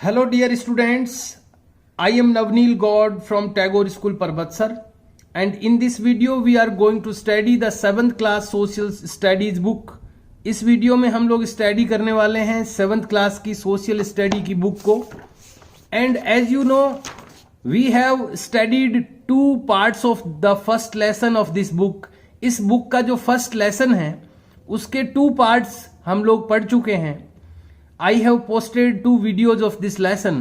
Hello dear students, I am Navneel God from Tagore School Parbatsar, and in this video we are going to study the 7th class social studies book. इस video में हम लोग study करने वाले हैं 7th class की social study की book को. And as you know we have studied 2 parts of the first lesson of this book. इस बुक का जो फर्स्ट लेसन है उसके 2 पार्ट्स हम लोग पढ़ चुके हैं. I have posted 2 videos of this lesson.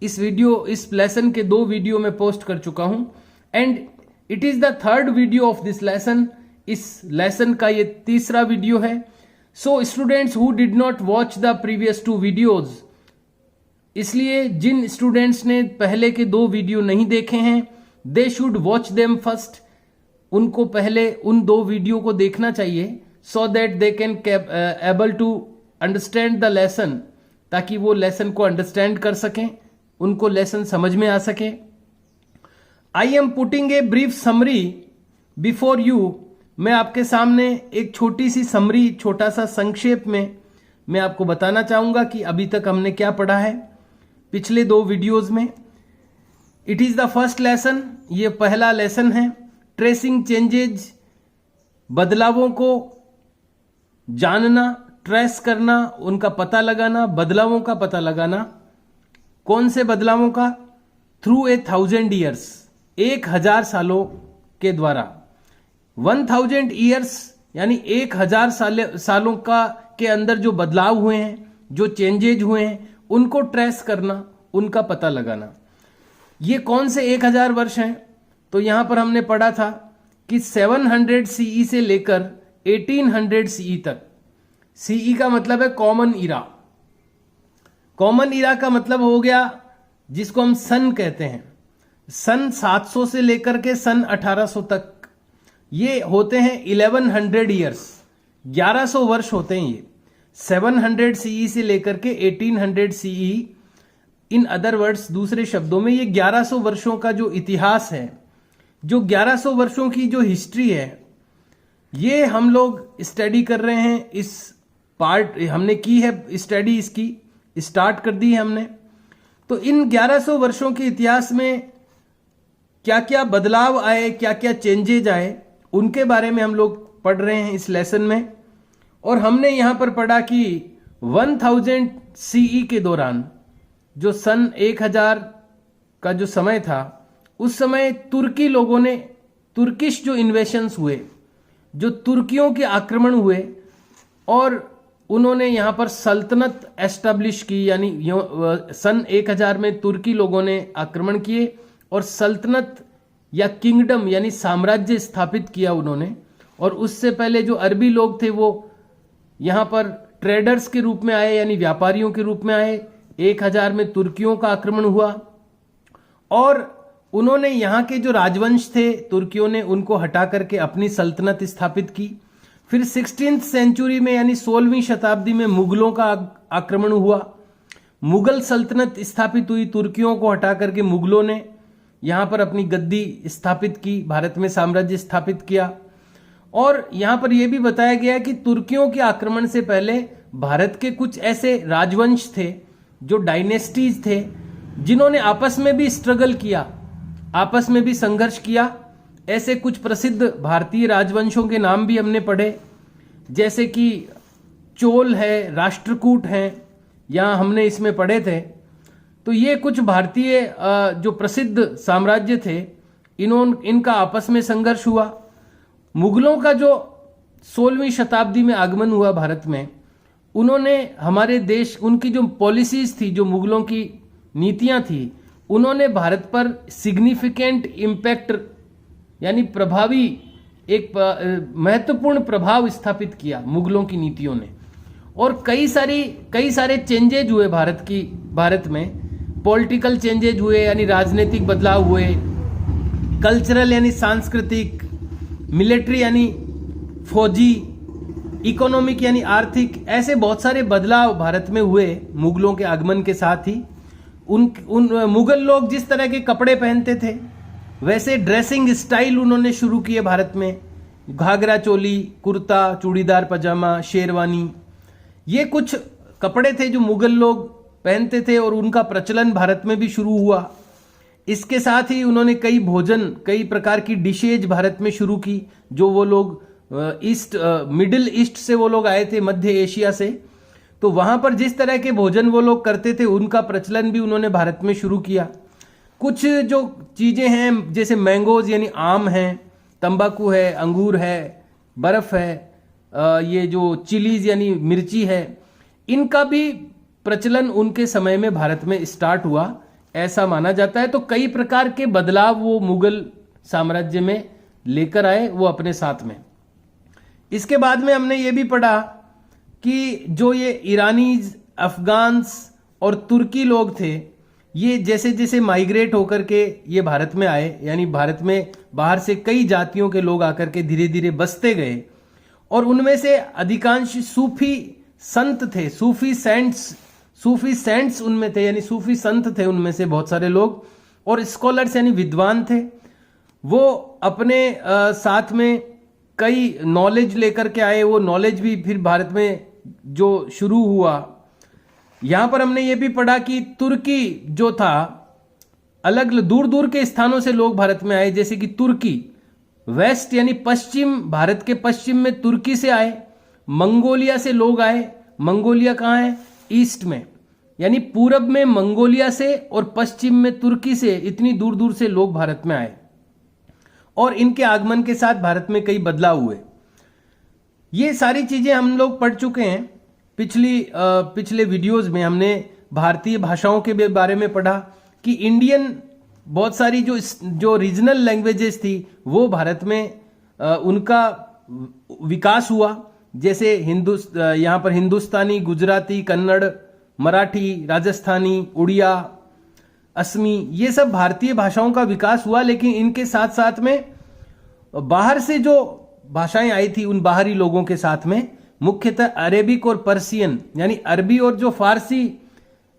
इस लेसन के 2 वीडियो में पोस्ट कर चुका हूं and it is the 3rd video of this lesson. इस लेसन का ये 3रा वीडियो है. So students who did not watch the previous 2 videos, इसलिए जिन स्टूडेंट्स ने पहले के 2 वीडियो नहीं देखे हैं they should watch them first. उनको पहले उन 2 वीडियो को देखना चाहिए so that they can able to understand the lesson, ताकि वो लेसन को अंडरस्टैंड कर सकें, उनको लेसन समझ में आ सके. I am putting a brief summary before you. मैं आपके सामने एक छोटी सी समरी, छोटा सा संक्षेप में मैं आपको बताना चाहूंगा कि अभी तक हमने क्या पढ़ा है पिछले 2 वीडियोज में. It is the first lesson. ये पहला लेसन है. ट्रेसिंग चेंजेज, बदलावों को जानना, ट्रेस करना, उनका पता लगाना, बदलावों का पता लगाना. कौन से बदलावों का? थ्रू 1000 ईयर्स, 1000 सालों के द्वारा. 1000 ईयर्स यानी 1000 सालों का के अंदर जो बदलाव हुए हैं, जो चेंजेज हुए हैं, उनको ट्रेस करना, उनका पता लगाना. ये कौन से 1000 वर्ष हैं? तो यहां पर हमने पढ़ा था कि 700 सीई से लेकर 1800 सीई तक. सीई का मतलब है कॉमन इरा. कॉमन इरा का मतलब हो गया जिसको हम सन कहते हैं. सन 700 से लेकर के सन 1800 तक ये होते हैं 1100 ईयर्स. 1100 वर्ष होते हैं ये. 700 सीई से लेकर के 1800 सीई. इन अदर वर्ड्स, दूसरे शब्दों में, ये 1100 वर्षों का जो इतिहास है, जो 1100 वर्षों की जो हिस्ट्री है, ये हम लोग स्टडी कर रहे हैं. इस पार्ट हमने की है स्टडी, इसकी स्टार्ट कर दी है हमने. तो इन 1100 वर्षों के इतिहास में क्या क्या बदलाव आए, क्या क्या चेंजेज आए, उनके बारे में हम लोग पढ़ रहे हैं इस लेसन में. और हमने यहां पर पढ़ा कि 1000 सीई के दौरान, जो सन 1000 का जो समय था, उस समय तुर्की लोगों ने, तुर्किश जो इन्वेशंस हुए, जो तुर्कियों के आक्रमण हुए और उन्होंने यहां पर सल्तनत एस्टेब्लिश की. यानी सन 1000 में तुर्की लोगों ने आक्रमण किए और सल्तनत या किंगडम यानी साम्राज्य स्थापित किया उन्होंने. और उससे पहले जो अरबी लोग थे वो यहां पर ट्रेडर्स के रूप में आए, यानी व्यापारियों के रूप में आए. 1000 में तुर्कियों का आक्रमण हुआ और उन्होंने यहाँ के जो राजवंश थे तुर्कियों ने, उनको हटा करके अपनी सल्तनत स्थापित की. फिर 16th सेंचुरी में यानी 16वीं शताब्दी में मुगलों का आक्रमण हुआ. मुगल सल्तनत स्थापित हुई. तुर्कियों को हटा करके मुगलों ने यहाँ पर अपनी गद्दी स्थापित की, भारत में साम्राज्य स्थापित किया. और यहाँ पर यह भी बताया गया कि तुर्कियों के आक्रमण से पहले भारत के कुछ ऐसे राजवंश थे, जो डायनेस्टीज थे, जिन्होंने आपस में भी स्ट्रगल किया, आपस में भी संघर्ष किया. ऐसे कुछ प्रसिद्ध भारतीय राजवंशों के नाम भी हमने पढ़े, जैसे कि चोल है, राष्ट्रकूट हैं, यहाँ हमने इसमें पढ़े थे. तो ये कुछ भारतीय जो प्रसिद्ध साम्राज्य थे, इनका आपस में संघर्ष हुआ. मुगलों का जो 16वीं शताब्दी में आगमन हुआ भारत में, उन्होंने हमारे देश, उनकी जो पॉलिसीज थी, जो मुगलों की नीतियां थी, उन्होंने भारत पर सिग्निफिकेंट इम्पैक्ट यानी प्रभावी, एक महत्वपूर्ण प्रभाव स्थापित किया मुगलों की नीतियों ने. और कई सारे चेंजेज हुए भारत में. पॉलिटिकल चेंजेज हुए यानी राजनीतिक बदलाव हुए, कल्चरल यानी सांस्कृतिक, मिलिट्री यानी फौजी, इकोनॉमिक यानी आर्थिक, ऐसे बहुत सारे बदलाव भारत में हुए मुगलों के आगमन के साथ ही. उन मुगल लोग जिस तरह के कपड़े पहनते थे, वैसे ड्रेसिंग स्टाइल उन्होंने शुरू किए भारत में. घाघरा चोली, कुर्ता, चूड़ीदार पजामा, शेरवानी, ये कुछ कपड़े थे जो मुगल लोग पहनते थे और उनका प्रचलन भारत में भी शुरू हुआ। इसके साथ ही उन्होंने कई भोजन, कई प्रकार की डिशेज भारत में शुरू की। जो वो लोग मिडिल ईस्ट से वो लोग आए थे, मध्य एशिया से, तो वहां पर जिस तरह के भोजन वो लोग करते थे उनका प्रचलन भी उन्होंने भारत में शुरू किया। कुछ जो चीजें हैं जैसे मैंगोज यानी आम है, तंबाकू है, अंगूर है, बर्फ है, ये जो चिलीज यानी मिर्ची है, इनका भी प्रचलन उनके समय में भारत में स्टार्ट हुआ, ऐसा माना जाता है। तो कई प्रकार के बदलाव वो मुगल साम्राज्य में लेकर आए वो अपने साथ में। इसके बाद में हमने ये भी पढ़ा कि जो ये ईरानीज, अफगान्स और तुर्की लोग थे, ये जैसे जैसे माइग्रेट होकर के ये भारत में आए, यानी भारत में बाहर से कई जातियों के लोग आकर के धीरे धीरे बसते गए, और उनमें से अधिकांश सूफी संत थे, सूफी सेंट्स उनमें थे, यानी सूफी संत थे उनमें से बहुत सारे लोग, और स्कॉलर्स यानी विद्वान थे। वो अपने साथ में कई नॉलेज लेकर के आए। वो नॉलेज भी फिर भारत में जो शुरू हुआ, यहां पर हमने ये भी पढ़ा कि तुर्की जो था, अलग दूर दूर के स्थानों से लोग भारत में आए, जैसे कि तुर्की वेस्ट यानी पश्चिम, भारत के पश्चिम में तुर्की से आए। मंगोलिया से लोग आए। मंगोलिया कहाँ है? ईस्ट में, यानी पूरब में मंगोलिया से और पश्चिम में तुर्की से, इतनी दूर दूर से लोग भारत में आए, और इनके आगमन के साथ भारत में कई बदलाव हुए। ये सारी चीजें हम लोग पढ़ चुके हैं। पिछले वीडियोस में हमने भारतीय भाषाओं के बारे में पढ़ा कि इंडियन बहुत सारी जो रीजनल लैंग्वेजेस थी वो भारत में उनका विकास हुआ। जैसे यहाँ पर हिंदुस्तानी, गुजराती, कन्नड़, मराठी, राजस्थानी, उड़िया, असमी, ये सब भारतीय भाषाओं का विकास हुआ। लेकिन इनके साथ साथ में बाहर से जो भाषाएं आई थी, उन बाहरी लोगों के साथ में मुख्यतः अरेबिक और पर्शियन यानी अरबी और जो फारसी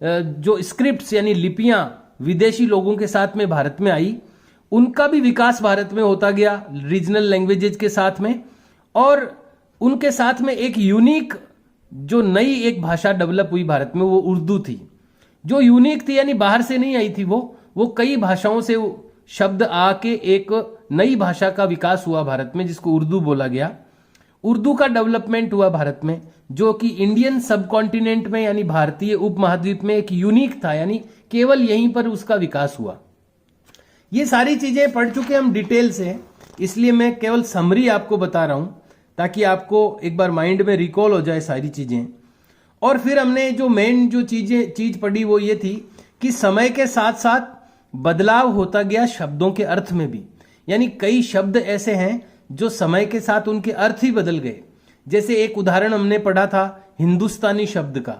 जो स्क्रिप्ट्स यानी लिपियां विदेशी लोगों के साथ में भारत में आई, उनका भी विकास भारत में होता गया रीजनल लैंग्वेजेस के साथ में। और उनके साथ में एक यूनिक जो नई एक भाषा डेवलप हुई भारत में, वो उर्दू थी। जो यूनिक थी यानी बाहर से नहीं आई थी, वो कई भाषाओं से शब्द आके एक नई भाषा का विकास हुआ भारत में, जिसको उर्दू बोला गया। उर्दू का डेवलपमेंट हुआ भारत में, जो कि इंडियन सब कॉन्टिनेंट में यानी भारतीय उपमहाद्वीप में एक यूनिक था, यानी केवल यहीं पर उसका विकास हुआ। ये सारी चीजें पढ़ चुके हम डिटेल से, इसलिए मैं केवल समरी आपको बता रहा हूं ताकि आपको एक बार माइंड में रिकॉल हो जाए सारी चीजें। और फिर हमने जो मेन जो चीज पढ़ी वो ये थी कि समय के साथ साथ बदलाव होता गया शब्दों के अर्थ में भी, यानी कई शब्द ऐसे हैं जो समय के साथ उनके अर्थ ही बदल गए। जैसे एक उदाहरण हमने पढ़ा था हिंदुस्तानी शब्द का,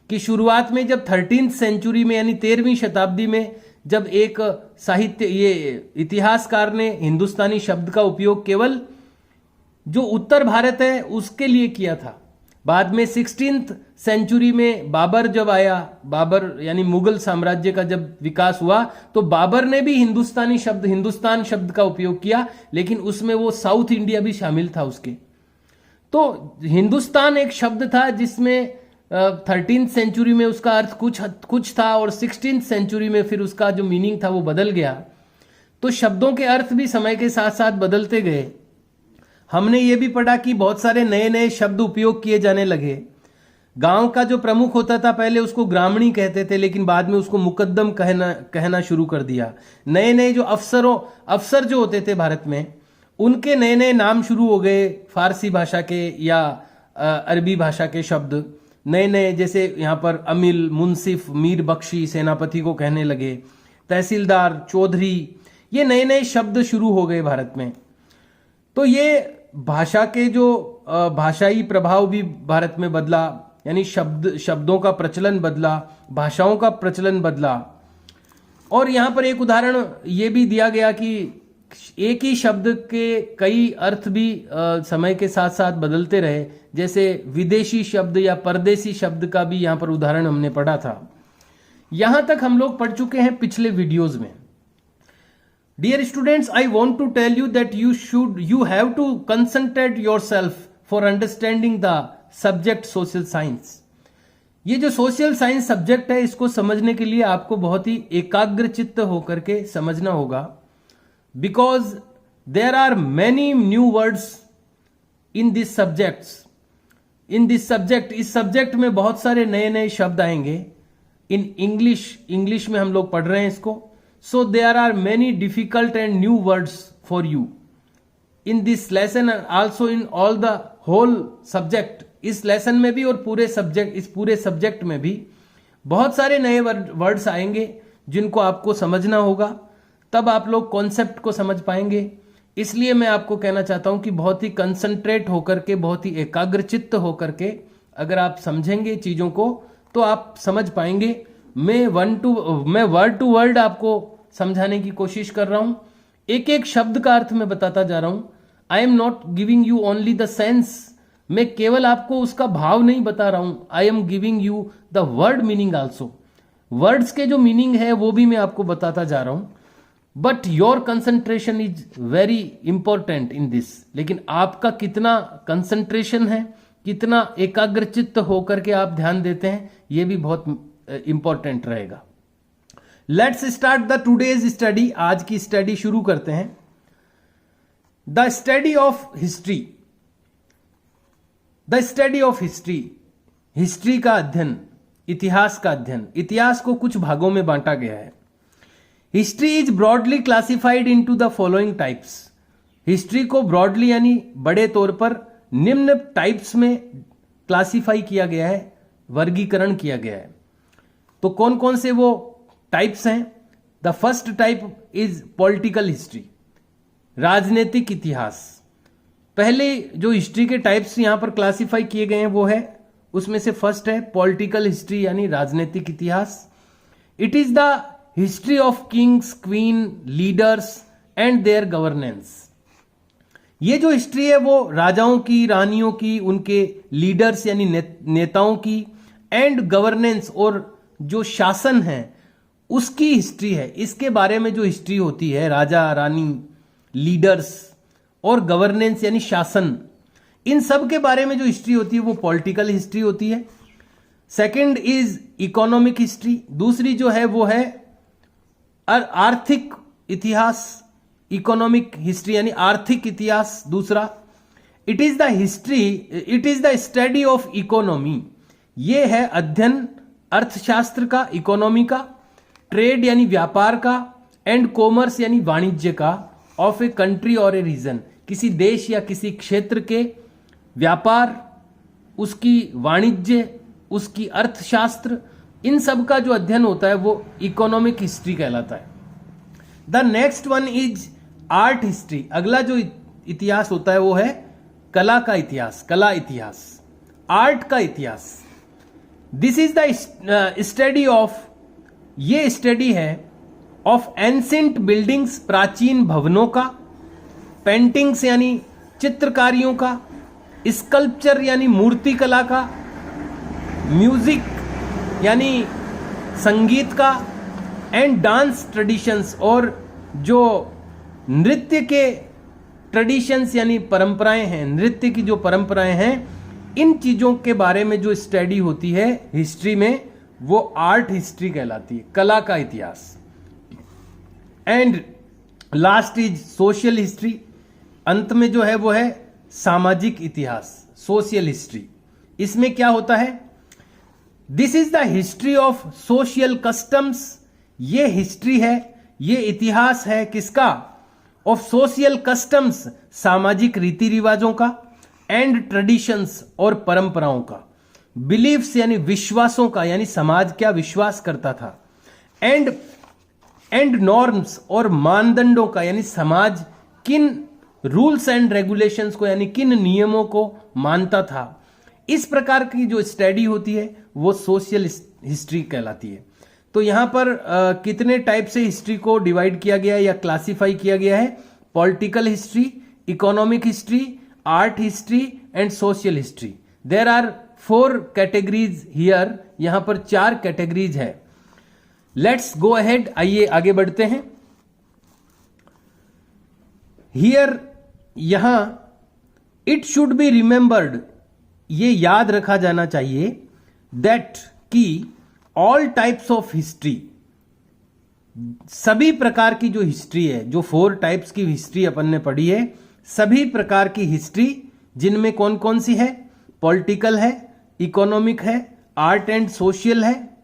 कि शुरुआत में जब 13वीं सेंचुरी में यानी 13वीं शताब्दी में जब एक साहित्य ये इतिहासकार ने हिंदुस्तानी शब्द का उपयोग केवल जो उत्तर भारत है उसके लिए किया था। बाद में 16th सेंचुरी में बाबर जब आया, बाबर यानी मुगल साम्राज्य का जब विकास हुआ, तो बाबर ने भी हिंदुस्तान शब्द का उपयोग किया, लेकिन उसमें वो साउथ इंडिया भी शामिल था उसके। तो हिंदुस्तान एक शब्द था जिसमें 13th सेंचुरी में उसका अर्थ कुछ था, और 16th सेंचुरी में फिर उसका जो मीनिंग था वो बदल गया। तो शब्दों के अर्थ भी समय के साथ साथ बदलते गए। हमने ये भी पढ़ा कि बहुत सारे नए नए शब्द उपयोग किए जाने लगे। गांव का जो प्रमुख होता था पहले उसको ग्रामणी कहते थे, लेकिन बाद में उसको मुकद्दम कहना शुरू कर दिया। नए नए जो अफसर जो होते थे भारत में, उनके नए नए नाम शुरू हो गए, फारसी भाषा के या अरबी भाषा के शब्द नए नए, जैसे यहाँ पर अमील, मुंसिफ, मीर बख्शी, सेनापति को कहने लगे, तहसीलदार, चौधरी, ये नए नए शब्द शुरू हो गए भारत में। तो ये भाषा के जो भाषाई प्रभाव भी भारत में बदला, यानी शब्दों का प्रचलन बदला, भाषाओं का प्रचलन बदला। और यहां पर एक उदाहरण ये भी दिया गया कि एक ही शब्द के कई अर्थ भी समय के साथ साथ बदलते रहे। जैसे विदेशी शब्द या परदेसी शब्द का भी यहां पर उदाहरण हमने पढ़ा था। यहां तक हम लोग पढ़ चुके हैं पिछले वीडियोज में। Dear students, I want to tell you that you have to concentrate yourself for understanding the subject social science. ये जो सोशल साइंस सब्जेक्ट है इसको समझने के लिए आपको बहुत ही एकाग्रचित्त होकर के समझना होगा, because there are many new words in this subject. इस सब्जेक्ट में बहुत सारे नए नए शब्द आएंगे इन इंग्लिश में हम लोग पढ़ रहे हैं इसको। So there are many difficult and new words for you in this lesson and also in all the whole subject. इस लेसन में भी और इस पूरे सब्जेक्ट में भी बहुत सारे नए वर्ड्स आएंगे जिनको आपको समझना होगा, तब आप लोग कॉन्सेप्ट को समझ पाएंगे। इसलिए मैं आपको कहना चाहता हूं कि बहुत ही कंसंट्रेट होकर के, बहुत ही एकाग्रचित्त होकर के अगर आप समझेंगे चीजों को तो आप समझ पाएंगे। मैं वर्ड टू वर्ड आपको समझाने की कोशिश कर रहा हूं, एक एक शब्द का अर्थ मैं बताता जा रहा हूं। I am not giving you only the sense, मैं केवल आपको उसका भाव नहीं बता रहा हूं, I am giving you the word meaning also. Words के जो मीनिंग है वो भी मैं आपको बताता जा रहा हूं। But your concentration is very important in this. लेकिन आपका कितना कंसंट्रेशन है, कितना एकाग्रचित्त होकर के आप ध्यान देते हैं, ये भी बहुत इंपॉर्टेंट रहेगा। Let's start the today's study. आज की स्टडी शुरू करते हैं। The study of history. The study of history, history का अध्ययन, इतिहास का अध्ययन। इतिहास को कुछ भागों में बांटा गया है। History is broadly classified into the following types. History को ब्रॉडली यानी बड़े तौर पर निम्न टाइप्स में क्लासिफाई किया गया है, वर्गीकरण किया गया है। तो कौन कौन से वो टाइप्स हैं? The first type is political history, राजनीतिक इतिहास। पहले जो हिस्ट्री के टाइप्स यहां पर क्लासिफाई किए गए हैं वो है, उसमें से फर्स्ट है पॉलिटिकल हिस्ट्री यानी राजनीतिक इतिहास। It is the history of kings, queen, leaders and their governance. ये जो हिस्ट्री है वो राजाओं की, रानियों की, उनके लीडर्स यानी नेताओं की, एंड गवर्नेंस और जो शासन है उसकी हिस्ट्री है। इसके बारे में जो हिस्ट्री होती है, राजा, रानी, लीडर्स और गवर्नेंस यानी शासन, इन सब के बारे में जो हिस्ट्री होती है वो पॉलिटिकल हिस्ट्री होती है। Second is economic history. दूसरी जो है वो है आर्थिक इतिहास, इकोनॉमिक हिस्ट्री यानी आर्थिक इतिहास दूसरा। It is the study of economy. ये है अध्ययन अर्थशास्त्र का, इकोनॉमी का, ट्रेड यानी व्यापार का, एंड कॉमर्स यानी वाणिज्य का, ऑफ ए कंट्री और ए रीजन। किसी देश या किसी क्षेत्र के व्यापार, उसकी वाणिज्य, उसकी अर्थशास्त्र, इन सब का जो अध्ययन होता है वो इकोनॉमिक हिस्ट्री कहलाता है। The next one is art history. अगला जो इतिहास होता है वो है कला का इतिहास, कला इतिहास, आर्ट का इतिहास। This is the study of, ये स्टडी है ऑफ एंसेंट बिल्डिंग्स, प्राचीन भवनों का, पेंटिंग्स यानी चित्रकारियों का, स्कल्पचर यानी मूर्ति कला का, म्यूजिक यानी संगीत का, एंड डांस ट्रेडिशंस और जो नृत्य के ट्रेडिशंस यानी परंपराएं हैं, नृत्य की जो परंपराएं हैं, इन चीजों के बारे में जो स्टडी होती है हिस्ट्री में वो आर्ट हिस्ट्री कहलाती है, कला का इतिहास। And last is social history. अंत में जो है वो है सामाजिक इतिहास, सोशल हिस्ट्री। इसमें क्या होता है? This is the history of social customs. ये हिस्ट्री है, ये इतिहास है किसका? ऑफ सोशल कस्टम्स, सामाजिक रीति रिवाजों का, एंड ट्रेडिशंस और परंपराओं का, बिलीफ्स यानी विश्वासों का, यानी समाज क्या विश्वास करता था, एंड नॉर्म्स और मानदंडों का, यानी समाज किन रूल्स एंड रेगुलेशंस को यानी किन नियमों को मानता था। इस प्रकार की जो स्टडी होती है वो सोशल हिस्ट्री कहलाती है। तो यहां पर कितने टाइप से हिस्ट्री को डिवाइड किया गया है या क्लासिफाई किया गया है? Political history, economic history, art history and social history. There are 4 categories here. यहां पर 4 कैटेगरीज है। लेट्स गो अहेड, आइए आगे बढ़ते हैं। हियर, यहां इट शुड बी रिमेंबर्ड, ये याद रखा जाना चाहिए, दैट कि ऑल टाइप्स ऑफ हिस्ट्री, सभी प्रकार की जो हिस्ट्री है, जो 4 टाइप्स की हिस्ट्री अपन ने पढ़ी है, सभी प्रकार की हिस्ट्री, जिनमें कौन कौन सी है, पॉलिटिकल है, इकोनॉमिक है, आर्ट एंड सोशल है,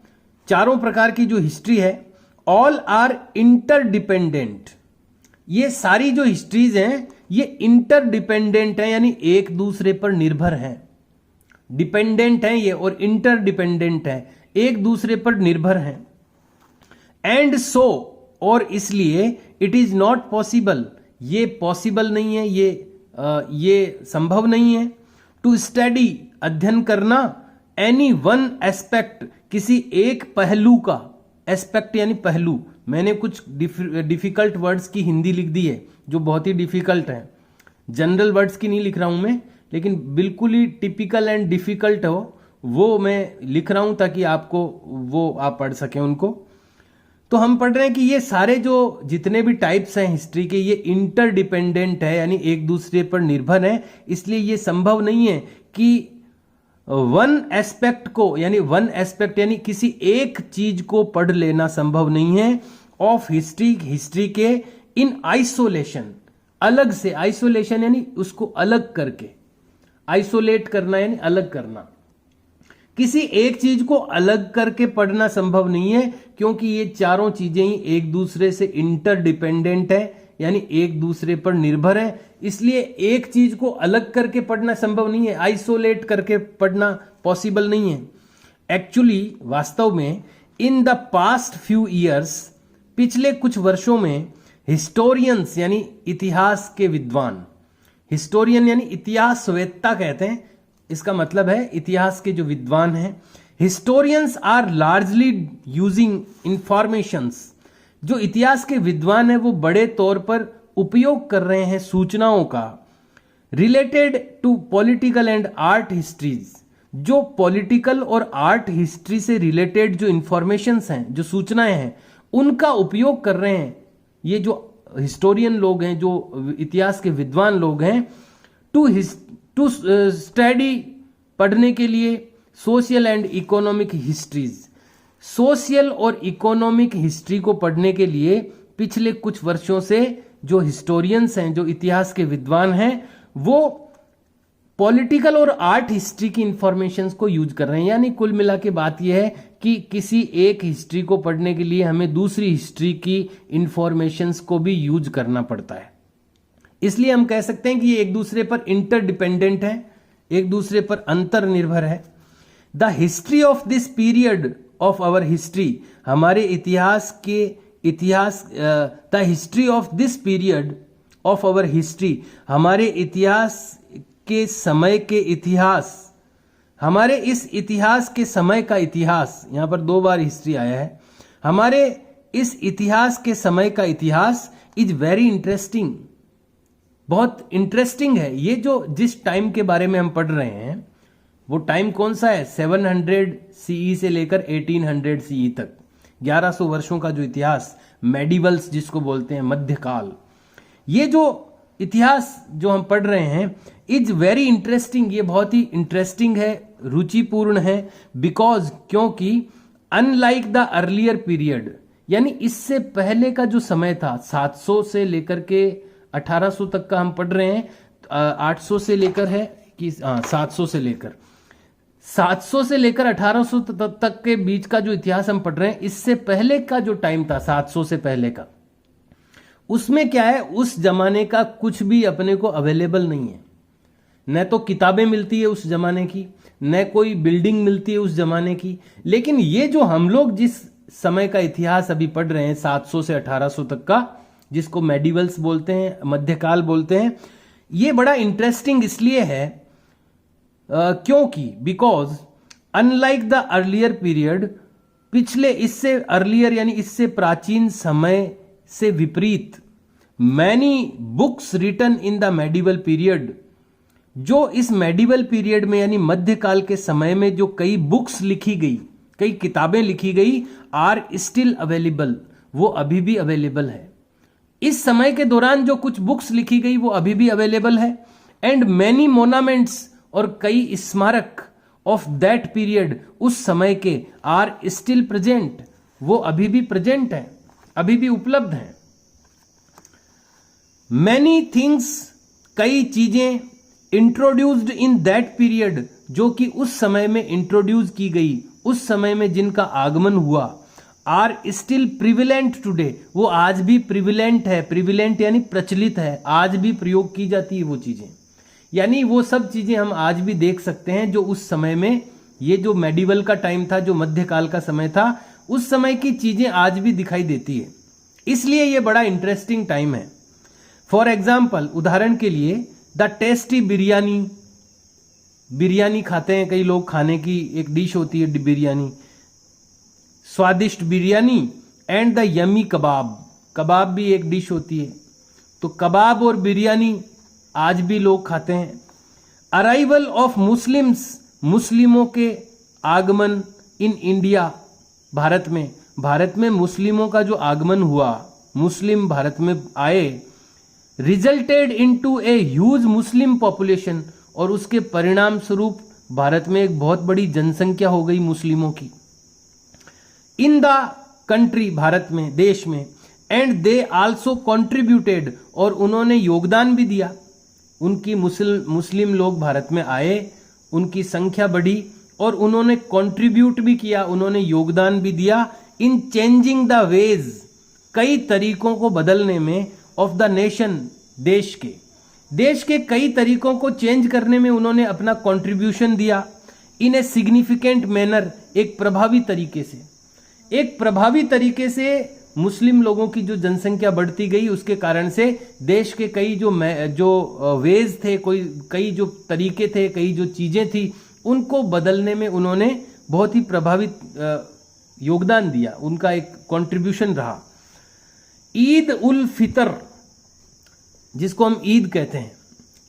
चारों प्रकार की जो हिस्ट्री है, ऑल आर इंटरडिपेंडेंट। ये सारी जो हिस्ट्रीज हैं ये इंटरडिपेंडेंट है, यानी एक दूसरे पर निर्भर हैं। डिपेंडेंट है ये और इंटरडिपेंडेंट है, एक दूसरे पर निर्भर हैं। एंड सो, और इसलिए इट इज नॉट पॉसिबल, ये पॉसिबल नहीं है, ये संभव नहीं है, टू स्टडी, अध्ययन करना, एनी वन एस्पेक्ट, किसी एक पहलू का, एस्पेक्ट यानी पहलू, मैंने कुछ डिफिकल्ट वर्ड्स की हिंदी लिख दी है जो बहुत ही डिफिकल्ट है, जनरल वर्ड्स की नहीं लिख रहा हूं मैं, लेकिन बिल्कुल ही टिपिकल एंड डिफिकल्ट हो वो मैं लिख रहा हूं ताकि आपको वो आप पढ़ सकें उनको। तो हम पढ़ रहे हैं कि ये सारे जो जितने भी टाइप्स हैं हिस्ट्री के, ये इंटरडिपेंडेंट है, यानी एक दूसरे पर निर्भर है। इसलिए ये संभव नहीं है कि वन एस्पेक्ट को, यानी वन एस्पेक्ट यानी किसी एक चीज को पढ़ लेना संभव नहीं है ऑफ हिस्ट्री, हिस्ट्री के, इन आइसोलेशन, अलग से, आइसोलेशन यानी उसको अलग करके, आइसोलेट करना यानी अलग करना, किसी एक चीज को अलग करके पढ़ना संभव नहीं है, क्योंकि ये चारों चीजें ही एक दूसरे से इंटरडिपेंडेंट है, यानी एक दूसरे पर निर्भर है। इसलिए एक चीज को अलग करके पढ़ना संभव नहीं है, आइसोलेट करके पढ़ना पॉसिबल नहीं है। एक्चुअली, वास्तव में, in the past few years, पिछले कुछ वर्षों में, हिस्टोरियंस यानी इतिहास के विद्वान, हिस्टोरियन यानी इतिहासवेत्ता कहते हैं, इसका मतलब है इतिहास के जो विद्वान हैं, historians are largely using informations, जो इतिहास के विद्वान हैं वो बड़े तौर पर उपयोग कर रहे हैं सूचनाओं का, related to political and art histories, जो पॉलिटिकल और आर्ट हिस्ट्री से रिलेटेड जो इंफॉर्मेशंस हैं, जो सूचनाएं हैं, उनका उपयोग कर रहे हैं ये जो हिस्टोरियन लोग हैं, जो इतिहास के विद्वान लोग हैं, टू स्टडी, पढ़ने के लिए, social and economic histories, social और इकोनॉमिक हिस्ट्री को पढ़ने के लिए पिछले कुछ वर्षों से जो हिस्टोरियंस हैं, जो इतिहास के विद्वान हैं, वो पॉलिटिकल और आर्ट हिस्ट्री की इंफॉर्मेशंस को यूज कर रहे हैं। यानी कुल मिला के बात यह है कि किसी एक हिस्ट्री को पढ़ने के लिए हमें दूसरी हिस्ट्री की इंफॉर्मेशंस को भी यूज करना पड़ता है। इसलिए हम कह सकते हैं कि ये एक दूसरे पर इंटरडिपेंडेंट है, एक दूसरे पर अंतर्निर्भर है। The history of this period of our history, हमारे इतिहास के the history of this period of our history, हमारे इतिहास के समय के इतिहास, हमारे इस इतिहास के समय का इतिहास, यहां पर 2 बार हिस्ट्री आया है, हमारे इस इतिहास के समय का इतिहास इज वेरी इंटरेस्टिंग, बहुत इंटरेस्टिंग है। ये जो जिस टाइम के बारे में हम पढ़ रहे हैं वो टाइम कौन सा है, 700 सीई से लेकर 1800 सीई तक, 1100 वर्षों का जो इतिहास, मेडिवल्स जिसको बोलते हैं, मध्यकाल। ये जो इतिहास जो हम पढ़ रहे हैं इज वेरी इंटरेस्टिंग, ये बहुत ही इंटरेस्टिंग है, रुचिपूर्ण है, बिकॉज, क्योंकि अनलाइक द अर्लियर पीरियड, यानी इससे पहले का जो समय था, 700 से लेकर के 1800 तक का हम पढ़ रहे हैं, 800 से लेकर है कि 700 से लेकर 1800 तक के बीच का जो इतिहास हम पढ़ रहे हैं, इससे पहले का जो टाइम था 700 से पहले का, उसमें क्या है, उस जमाने का कुछ भी अपने को अवेलेबल नहीं है। न तो किताबें मिलती है उस जमाने की, न कोई बिल्डिंग मिलती है उस जमाने की। लेकिन ये जो हम लोग जिस समय का इतिहास अभी पढ़ रहे हैं 700 से 1800 तक का, जिसको मेडिवल्स बोलते हैं, मध्यकाल बोलते हैं, ये बड़ा इंटरेस्टिंग इसलिए है क्योंकि because unlike the earlier period, पिछले, इससे अर्लियर यानी इससे प्राचीन समय से विपरीत, many books written in the medieval period, जो इस मेडिवल पीरियड में यानी मध्यकाल के समय में जो कई बुक्स लिखी गई, कई किताबें लिखी गई, आर स्टिल अवेलेबल, वो अभी भी अवेलेबल है। इस समय के दौरान जो कुछ बुक्स लिखी गई वो अभी भी अवेलेबल है। एंड मैनी मोनामेंट्स, और कई स्मारक ऑफ दैट पीरियड, उस समय के, आर स्टिल प्रेजेंट, वो अभी भी प्रेजेंट है, अभी भी उपलब्ध है। मैनी थिंग्स, कई चीजें, इंट्रोड्यूस्ड इन दैट पीरियड, जो कि उस समय में इंट्रोड्यूस की गई, उस समय में जिनका आगमन हुआ, आर स्टिल प्रिविलेंट टुडे, वो आज भी प्रिविलेंट है, प्रिविलेंट यानी प्रचलित है, आज भी प्रयोग की जाती है वो चीजें, यानी वो सब चीजें हम आज भी देख सकते हैं जो उस समय में, ये जो मेडिवल का टाइम था, जो मध्यकाल का समय था, उस समय की चीजें आज भी दिखाई देती है, इसलिए ये बड़ा इंटरेस्टिंग टाइम है। फॉर एग्जाम्पल, उदाहरण के लिए, द टेस्टी बिरयानी, बिरयानी खाते हैं कई लोग, खाने की एक डिश होती है बिरयानी, स्वादिष्ट बिरयानी, एंड द यमी कबाब, कबाब भी एक डिश होती है, तो कबाब और बिरयानी आज भी लोग खाते हैं। अराइवल ऑफ मुस्लिम्स, मुस्लिमों के आगमन इन इंडिया, भारत में मुस्लिमों का जो आगमन हुआ, मुस्लिम भारत में आए, resulted into a huge Muslim population, और उसके परिणाम स्वरूप भारत में एक बहुत बड़ी जनसंख्या हो गई मुस्लिमों की, इन द कंट्री, भारत में, देश में, एंड दे आल्सो कॉन्ट्रीब्यूटेड, और उन्होंने योगदान भी दिया, उनकी मुस्लिम लोग भारत में आए, उनकी संख्या बढ़ी और उन्होंने कंट्रीब्यूट भी किया, उन्होंने योगदान भी दिया इन चेंजिंग द वेज, कई तरीकों को बदलने में, ऑफ द नेशन, देश के कई तरीकों को चेंज करने में उन्होंने अपना कंट्रीब्यूशन दिया, इन ए सिग्निफिकेंट मैनर, एक प्रभावी तरीके से मुस्लिम लोगों की जो जनसंख्या बढ़ती गई, उसके कारण से देश के कई जो वेज थे, कई जो तरीके थे, कई जो चीजें थी, उनको बदलने में उन्होंने बहुत ही प्रभावित योगदान दिया, उनका एक कंट्रीब्यूशन रहा। ईद उल फितर, जिसको हम ईद कहते हैं,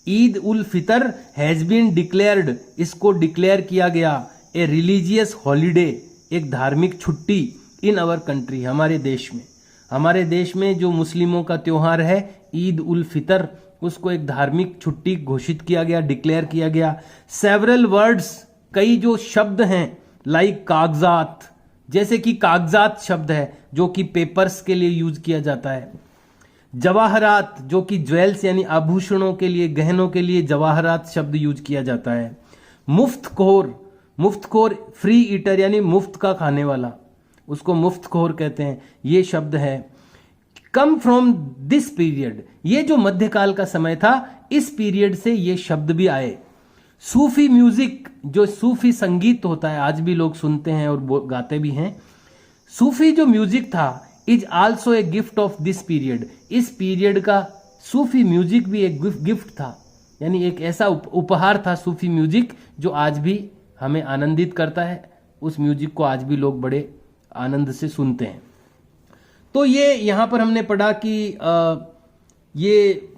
Eid ul Fitr has been declared, इसको डिक्लेयर किया गया, ए रिलीजियस हॉलीडे, एक धार्मिक छुट्टी, इन अवर कंट्री, हमारे देश में जो मुस्लिमों का त्योहार है ईद उल फितर, उसको एक धार्मिक छुट्टी घोषित किया गया, डिक्लेयर किया गया। सेवरल वर्ड्स, कई जो शब्द हैं, लाइक कागजात, जैसे कि कागजात शब्द है जो कि पेपर्स के लिए यूज किया जाता है। जवाहरात, जो कि ज्वेल्स यानी आभूषणों के लिए, गहनों के लिए जवाहरात शब्द यूज किया जाता है। मुफ्तखोर फ्री ईटर यानी मुफ्त का खाने वाला, उसको मुफ्तखोर कहते हैं, ये शब्द है। कम फ्रॉम दिस पीरियड, ये जो मध्यकाल का समय था, इस पीरियड से ये शब्द भी आए। सूफी म्यूजिक, जो सूफी संगीत होता है, आज भी लोग सुनते हैं और गाते भी हैं, सूफी जो म्यूजिक था, is also a gift of this period, इस पीरियड का सूफी म्यूजिक भी एक गिफ्ट था, यानी एक ऐसा उपहार था सूफी म्यूजिक जो आज भी हमें आनंदित करता है, उस म्यूजिक को आज भी लोग बड़े आनंद से सुनते हैं। तो ये यहाँ पर हमने पढ़ा कि ये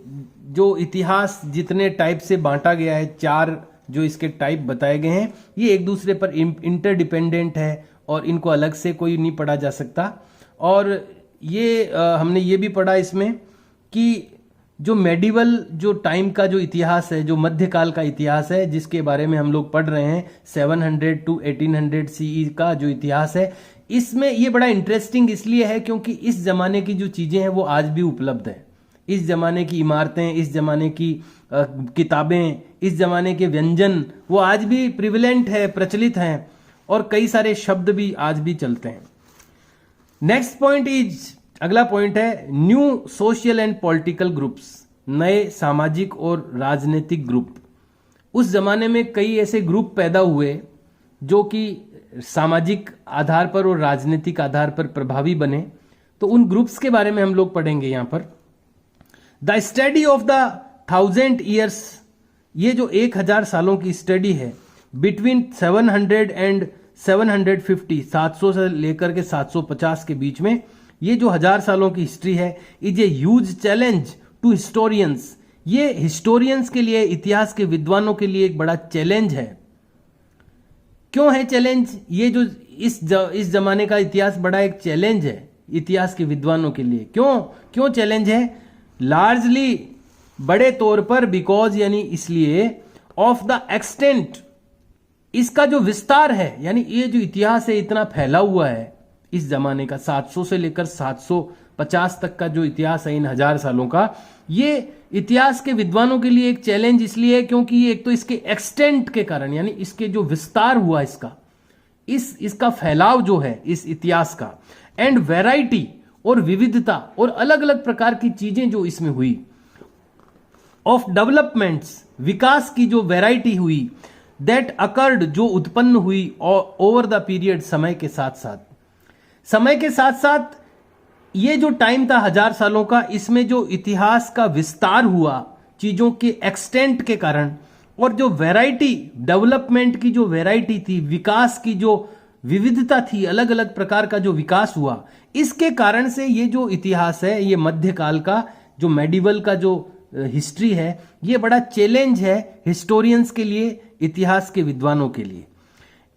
जो इतिहास जितने टाइप से बांटा गया है, 4 जो इसके टाइप बताए गए हैं, ये एक दूसरे पर इंटरडिपेंडेंट है और इनको अलग से कोई नहीं पढ़ा जा सकता। और ये हमने ये भी पढ़ा इसमें कि जो मेडिवल जो टाइम का जो इतिहास है, जो मध्यकाल का इतिहास है, जिसके बारे में हम लोग पढ़ रहे हैं, 700 to 1800 CE का जो इतिहास है, इसमें ये बड़ा इंटरेस्टिंग इसलिए है क्योंकि इस जमाने की जो चीजें हैं वो आज भी उपलब्ध है। इस जमाने की इमारतें, इस जमाने की किताबें, इस जमाने के व्यंजन, वो आज भी प्रिविलेंट है, प्रचलित हैं, और कई सारे शब्द भी आज भी चलते हैं। नेक्स्ट पॉइंट इज, अगला पॉइंट है, new social and political groups, नए सामाजिक और राजनीतिक ग्रुप। उस जमाने में कई ऐसे ग्रुप पैदा हुए जो कि सामाजिक आधार पर और राजनीतिक आधार पर प्रभावी बने, तो उन ग्रुप्स के बारे में हम लोग पढ़ेंगे यहां पर। The study of the 1000 years, ये जो 1000 सालों की स्टडी है, बिटवीन 700 एंड 750, 700 से लेकर के 750 के बीच में, ये जो 1000 सालों की हिस्ट्री है, is a huge challenge to historians, ये हिस्टोरियंस के लिए, इतिहास के विद्वानों के लिए एक बड़ा चैलेंज है। क्यों है चैलेंज? ये जो इस जमाने का इतिहास बड़ा एक चैलेंज है इतिहास के विद्वानों के लिए। क्यों चैलेंज है? लार्जली, बड़े तौर पर, बिकॉज यानी इसलिए, ऑफ द एक्सटेंट, इसका जो विस्तार है, यानी ये जो इतिहास है इतना फैला हुआ है इस जमाने का, 700 से लेकर 750 तक का जो इतिहास है इन 1000 सालों का, ये इतिहास के विद्वानों के लिए एक चैलेंज इसलिए है क्योंकि ये एक तो इसके एक्सटेंट के कारण, यानी इसके जो विस्तार हुआ इसका फैलाव जो है इस इतिहास का, एंड वैरायटी और विविधता और अलग अलग प्रकार की चीजें जो इसमें हुई, ऑफ डेवलपमेंट्स, विकास की जो वैरायटी हुई, दैट अकर्ड, जो उत्पन्न हुई ओवर द पीरियड, समय के साथ साथ ये जो टाइम था 1000 सालों का, इसमें जो इतिहास का विस्तार हुआ चीजों के एक्सटेंट के कारण, और जो वैरायटी, डेवलपमेंट की जो वैरायटी थी, विकास की जो विविधता थी, अलग अलग प्रकार का जो विकास हुआ, इसके कारण से ये जो इतिहास है, ये मध्यकाल का जो मेडिवल का जो हिस्ट्री है, ये बड़ा चैलेंज है हिस्टोरियंस के लिए, इतिहास के विद्वानों के लिए।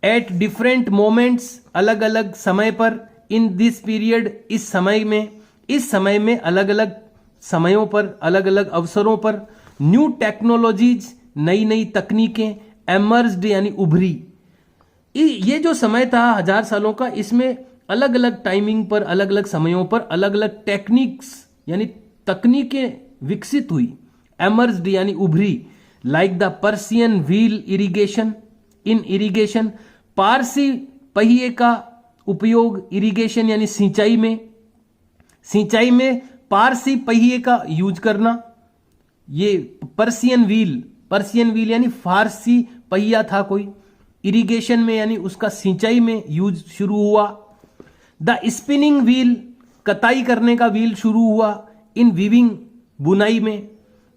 एट डिफरेंट मोमेंट्स, अलग अलग समय पर, इन दिस पीरियड, इस समय में अलग अलग समयों पर, अलग अलग अवसरों पर, न्यू टेक्नोलॉजीज, नई नई तकनीकें, एमर्ज्ड यानी उभरी। ये जो समय था 1000 सालों का, इसमें अलग अलग टाइमिंग पर, अलग अलग समयों पर अलग अलग टेक्निक्स यानी तकनीकें विकसित हुई, एमर्ज्ड यानी उभरी, like the Persian wheel irrigation, in irrigation, Parsi पहिए का उपयोग, इरिगेशन यानी सिंचाई में पारसी पहिए का यूज करना, ये पर्सियन व्हील यानी फारसी पहिया था कोई, इरिगेशन में यानी उसका सिंचाई में यूज शुरू हुआ। द स्पिनिंग व्हील, कताई करने का व्हील शुरू हुआ। इन वीविंग,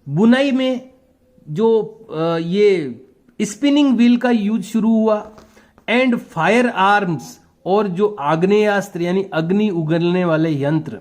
बुनाई में जो ये स्पिनिंग व्हील का यूज शुरू हुआ। एंड फायर आर्म्स, और जो आग्नेयास्त्र यानी अग्नि उगलने वाले यंत्र,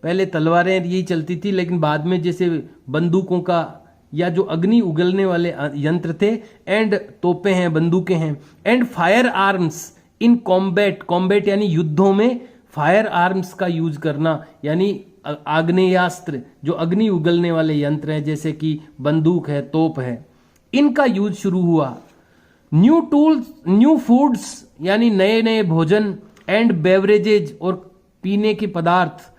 पहले तलवारें यही चलती थी, लेकिन बाद में जैसे बंदूकों का या जो अग्नि उगलने वाले यंत्र थे, एंड तोपें हैं, बंदूकें हैं। And fire arms in combat यानी युद्धों में फायर आर्म्स का यूज करना, यानी आग्नेयास्त्र जो अग्नि उगलने वाले यंत्र हैं, जैसे कि बंदूक है, तोप है, इनका यूज शुरू हुआ। न्यू टूल्स, न्यू फूड्स यानी नए नए भोजन, एंड बेवरेजेज और पीने के पदार्थ,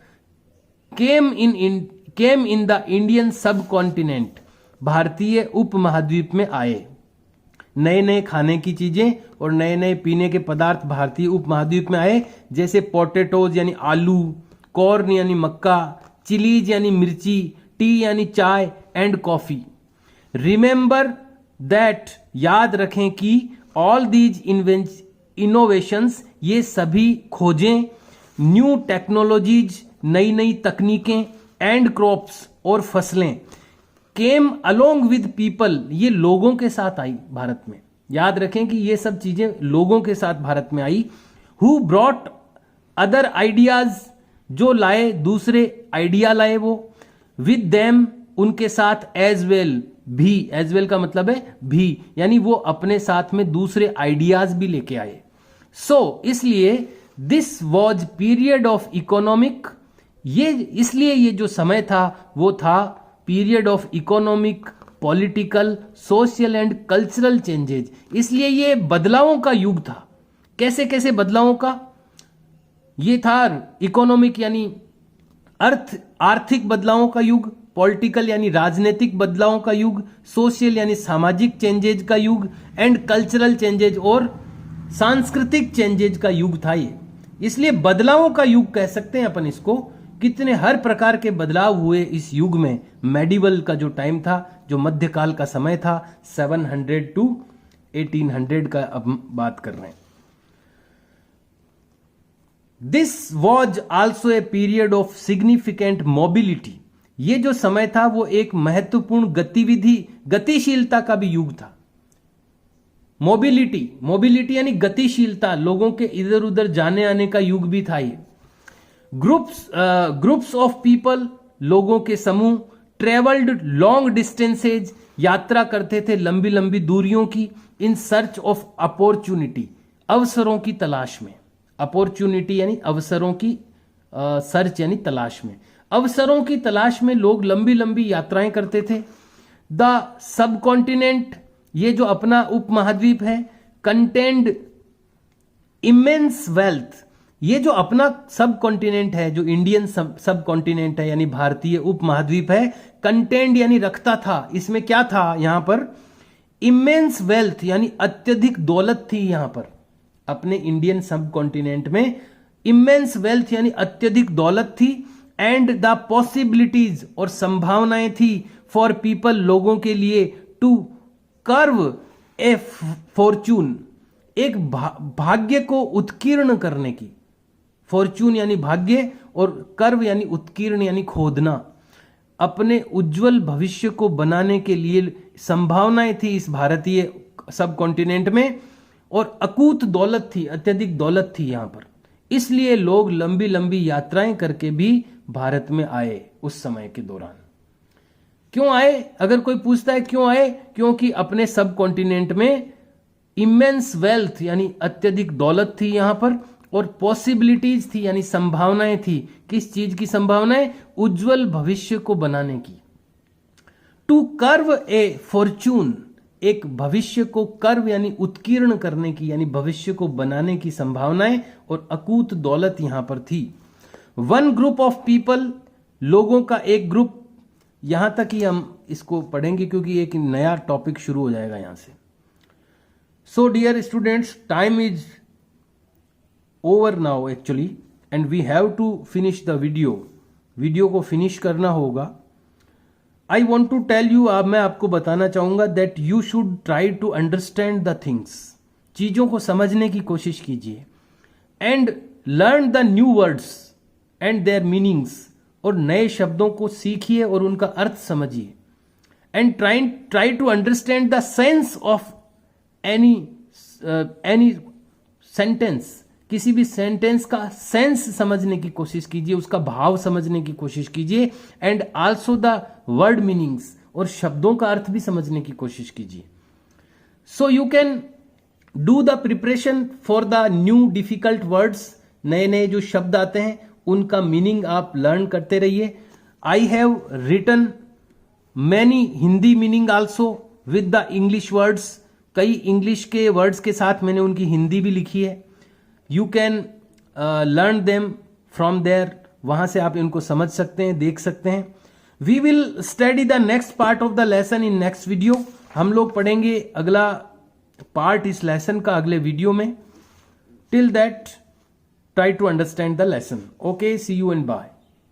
केम इन द इंडियन सब कॉन्टिनेंट, भारतीय उपमहाद्वीप में आए। नए नए खाने की चीजें और नए नए पीने के पदार्थ भारतीय उपमहाद्वीप में आए, जैसे पोटैटोज यानी आलू, कॉर्न यानी मक्का, चिलीज यानी मिर्ची, टी यानी चाय, एंड कॉफी। रिमेंबर दैट, याद रखें कि ऑल दीज इनोवेशंस, ये सभी खोजें, न्यू टेक्नोलॉजीज, नई नई तकनीकें, एंड क्रॉप्स और फसलें, केम अलोंग विद पीपल, ये लोगों के साथ आई भारत में। याद रखें कि ये सब चीजें लोगों के साथ भारत में आई। हु ब्रॉट अदर आइडियाज, जो लाए दूसरे आइडिया लाए वो, विद देम, उनके साथ, एज वेल, भी, एज वेल का मतलब है भी, यानी वो अपने साथ में दूसरे आइडियाज भी लेके आए। सो इसलिए this was period of economic, इसलिए ये जो समय था वो था period of economic, political, social and cultural changes, इसलिए ये बदलावों का युग था। कैसे कैसे बदलावों का? ये था इकोनॉमिक यानी आर्थिक बदलावों का युग, पॉलिटिकल यानी राजनीतिक बदलावों का युग, सोशल यानी सामाजिक चेंजेज का युग, एंड कल्चरल चेंजेज और सांस्कृतिक चेंजेज का युग था ये। इसलिए बदलावों का युग कह सकते हैं अपन इसको। कितने हर प्रकार के बदलाव हुए इस युग में। मेडिवल का जो टाइम था, जो मध्यकाल का समय था, 700 टू 1800 का अब बात कर रहे हैं। This was also a period of significant mobility, ये जो समय था वो एक महत्वपूर्ण गतिशीलता का भी युग था। मोबिलिटी यानी गतिशीलता, लोगों के इधर उधर जाने आने का युग भी था ये। ग्रुप्स ऑफ पीपल, लोगों के समूह, ट्रेवल्ड लॉन्ग डिस्टेंसेज, यात्रा करते थे लंबी लंबी दूरियों की, इन सर्च ऑफ अपॉर्चुनिटी, अवसरों की तलाश में। अपॉर्चुनिटी यानी अवसरों की, सर्च यानी तलाश में, अवसरों की तलाश में लोग लंबी लंबी यात्राएं करते थे। द सब कॉन्टिनेंट, ये जो अपना उपमहाद्वीप है, कंटेन्ड इमेंस वेल्थ। ये जो अपना सब कॉन्टिनेंट है, जो इंडियन सब कॉन्टिनेंट है यानी भारतीय उपमहाद्वीप है, कंटेंट यानी रखता था, इसमें क्या था यहां पर, इमेंस वेल्थ यानी अत्यधिक दौलत थी यहां पर। अपने इंडियन सब कॉन्टिनेंट में इमेंस वेल्थ यानी अत्यधिक दौलत थी, एंड द पॉसिबिलिटीज और संभावनाएं थी फॉर पीपल लोगों के लिए, टू कर्व ए फॉर्चून एक भाग्य को उत्कीर्ण करने की। फॉर्चून यानी भाग्य और कर्व यानी उत्कीर्ण यानी खोदना। अपने उज्जवल भविष्य को बनाने के लिए संभावनाएं थी इस भारतीय सब कॉन्टिनेंट में, और अकूत दौलत थी, अत्यधिक दौलत थी यहां पर। इसलिए लोग लंबी लंबी यात्राएं करके भी भारत में आए उस समय के दौरान। क्यों आए? अगर कोई पूछता है क्यों आए, क्योंकि अपने सब कॉन्टिनेंट में इमेंस वेल्थ यानी अत्यधिक दौलत थी यहां पर, और पॉसिबिलिटीज थी यानी संभावनाएं थी। किस चीज की संभावनाएं? उज्जवल भविष्य को बनाने की। टू कर्व ए फॉर्चून एक भविष्य को कर्व यानी उत्कीर्ण करने की यानी भविष्य को बनाने की संभावनाएं और अकूत दौलत यहां पर थी। वन ग्रुप ऑफ पीपल लोगों का एक ग्रुप, यहां तक ही हम इसको पढ़ेंगे क्योंकि एक नया टॉपिक शुरू हो जाएगा यहां से। So dear students, time is over now actually, and we have to finish the video को फिनिश करना होगा। I want to tell you, अब मैं आपको बताना चाहूंगा that you should try to understand the things. चीजों को समझने की कोशिश कीजिए, and learn the new words and their meanings, और नए शब्दों को सीखिए और उनका अर्थ समझिए। And try to understand the sense of any sentence. किसी भी सेंटेंस का सेंस समझने की कोशिश कीजिए, उसका भाव समझने की कोशिश कीजिए, and also the word meanings, और शब्दों का अर्थ भी समझने की कोशिश कीजिए। So you can do the preparation for the new difficult words. नए नए जो शब्द आते हैं उनका मीनिंग आप लर्न करते रहिए। I have written many Hindi meaning also with the English words. कई इंग्लिश के वर्ड्स के साथ मैंने उनकी हिंदी भी लिखी है। You can learn them from there, वहां से आप इनको समझ सकते हैं, देख सकते हैं। We will study the next part of the lesson in next video. हम लोग पढ़ेंगे अगला पार्ट इस लेसन का अगले वीडियो में। Till that, try to understand the lesson. Okay, see you and bye.